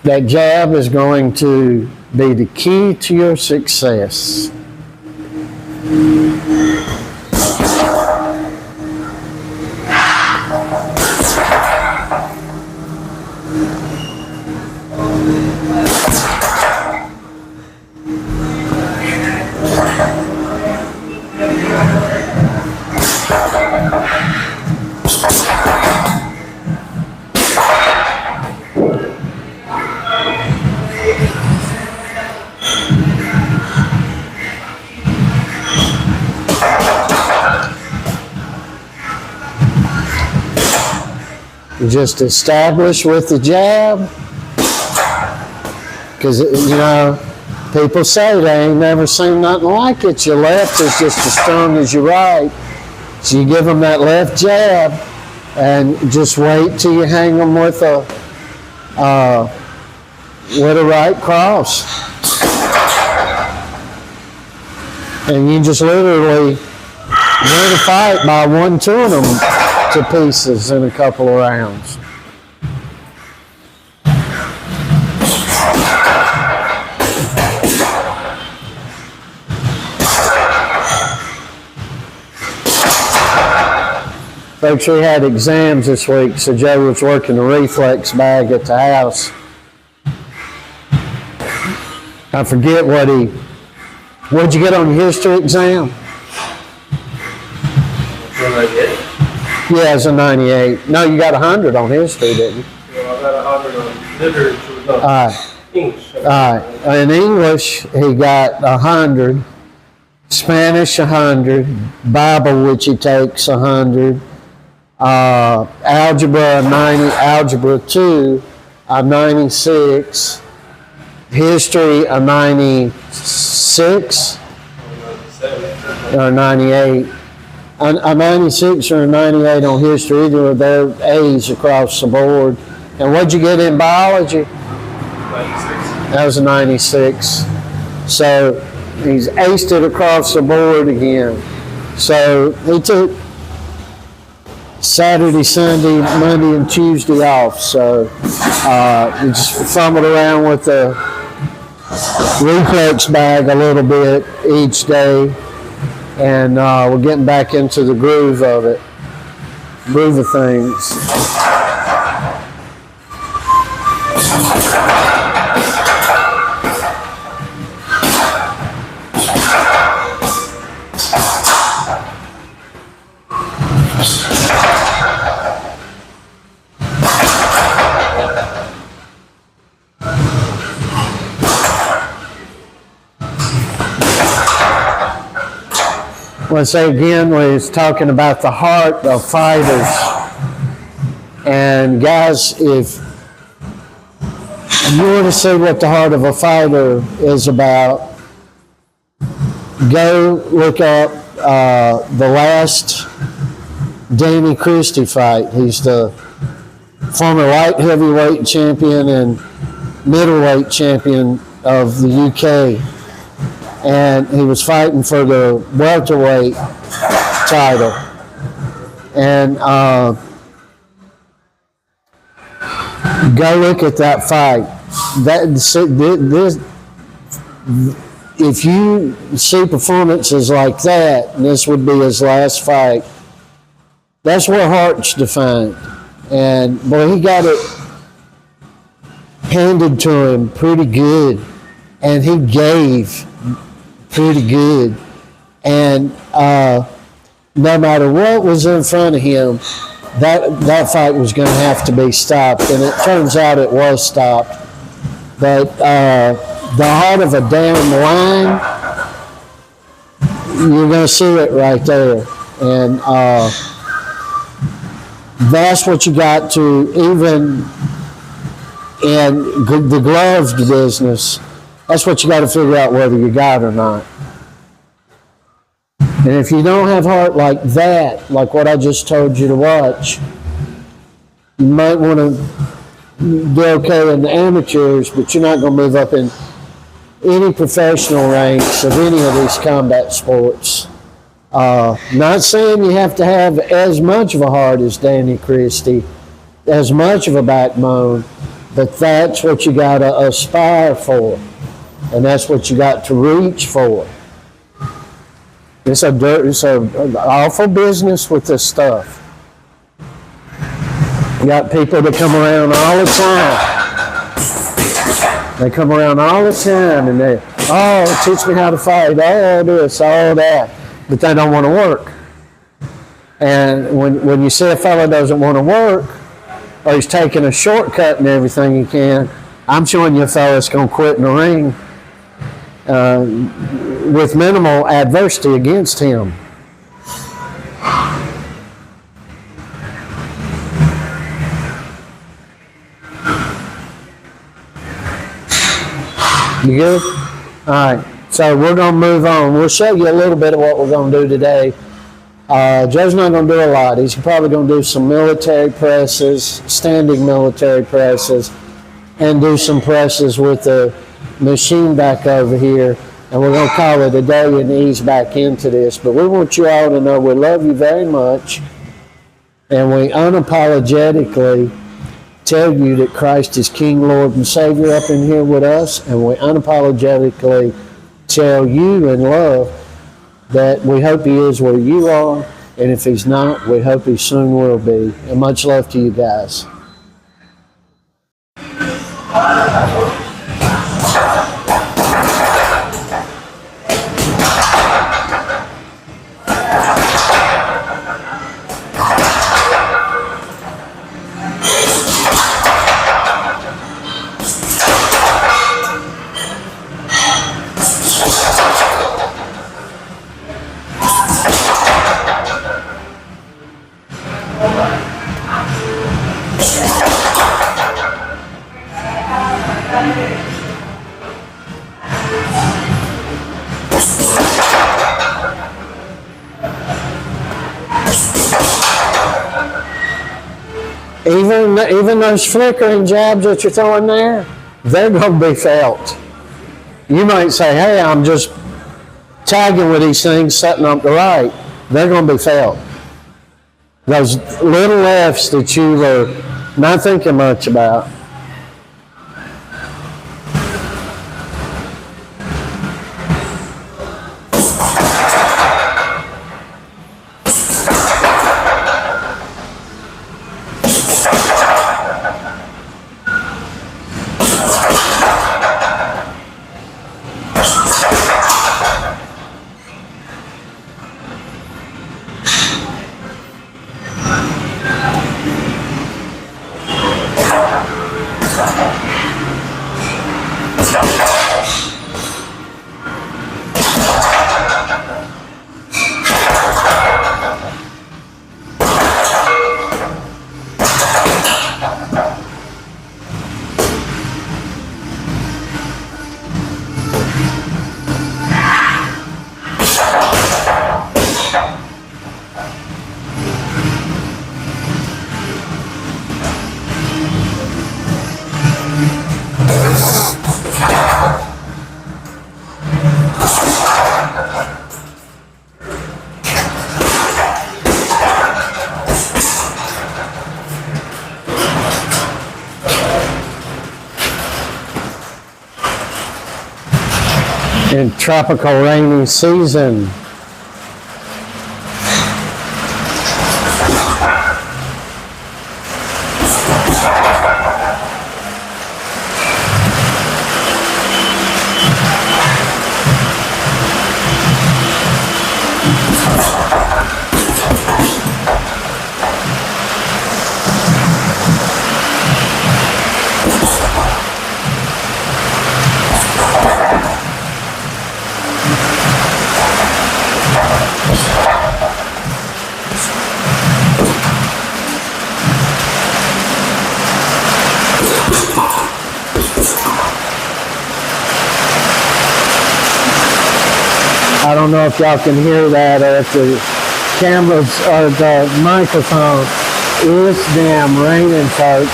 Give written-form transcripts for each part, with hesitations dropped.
That jab is going to be the key to your success. Just establish with the jab, because people say they ain't never seen nothing like it. Your left is just as strong as your right, so you give them that left jab and just wait till you hang them with a right cross, and you just literally win a fight by 1-2 them to pieces in a couple of rounds. Folks, we had exams this week, so Joe was working the reflex bag at the house. I forget what'd you get on your history exam? Yeah, it's a 98. No, you got 100 on history, didn't you? Well, I got 100 on literature. No, English. All right. In English, he got 100. Spanish, 100. Bible, which he takes, 100. Algebra, 90. Algebra 2, a 96. History, a 96 or 98. A 96 or a 98 on history, either of their A's across the board. And what'd you get in biology? 96. That was a 96. So he's aced it across the board again. So he took Saturday, Sunday, Monday, and Tuesday off. So he just fumbled around with the reflex bag a little bit each day. And we're getting back into the groove of things. Once again, we was talking about the heart of fighters. And guys, if you want to see what the heart of a fighter is about, go look up the last Danny Christie fight. He's the former light heavyweight champion and middleweight champion of the UK. And he was fighting for the welterweight title. And go look at that fight. If you see performances like that, and this would be his last fight, that's where heart's defined. And boy, he got it handed to him pretty good, and he gave pretty good. And no matter what was in front of him, that fight was going to have to be stopped, and it turns out it was stopped. But the heart of a damn lion, you're going to see it right there. And that's what you got to, even in the gloved business, that's what you got to figure out whether you got or not. And if you don't have heart like that, like what I just told you to watch, you might want to do okay in the amateurs, but you're not going to move up in any professional ranks of any of these combat sports. Not saying you have to have as much of a heart as Danny Christie, as much of a backbone, But that's what you got to aspire for. And that's what you got to reach for. It's an awful business with this stuff. You got people that come around all the time. They come around all the time and they, oh, teach me how to fight, all this, all that. But they don't want to work. And when you see a fellow doesn't want to work, or he's taking a shortcut and everything he can, I'm showing you a fellow that's going to quit in the ring with minimal adversity against him. You good? All right. So we're going to move on. We'll show you a little bit of what we're going to do today. Joe's not going to do a lot. He's probably going to do some military presses, standing military presses, and do some presses with the machine back over here. And we're going to call it a day and ease back into this. But we want you all to know we love you very much. And we unapologetically tell you that Christ is King, Lord, and Savior up in here with us. And we unapologetically tell you in love that we hope He is where you are. And if He's not, we hope He soon will be. And much love to you guys. Even those flickering jabs that you're throwing there, they're going to be felt. You might say, hey, I'm just tagging with these things, setting up the right. They're going to be felt. Those little lefts that you were not thinking much about. In tropical rainy season. I don't know if y'all can hear that or if the cameras or the microphone. It's damn raining, folks.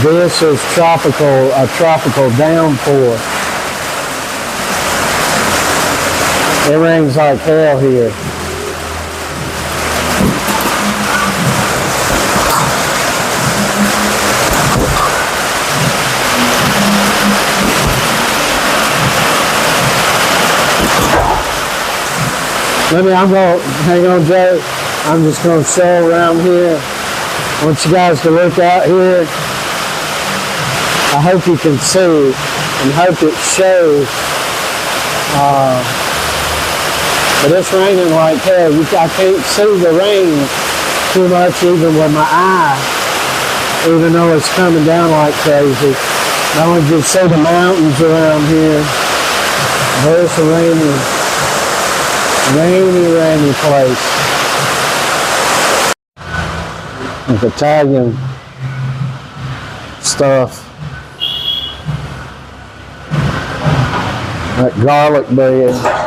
This is a tropical downpour. It rains like hell here. I'm going to, hang on, Joe. I'm just going to show around here. I want you guys to look out here. I hope you can see and hope it shows. But it's raining like hell. I can't see the rain too much even with my eye, even though it's coming down like crazy. I want you to see the mountains around here. There's a rainy place. With Italian stuff. Like garlic bread.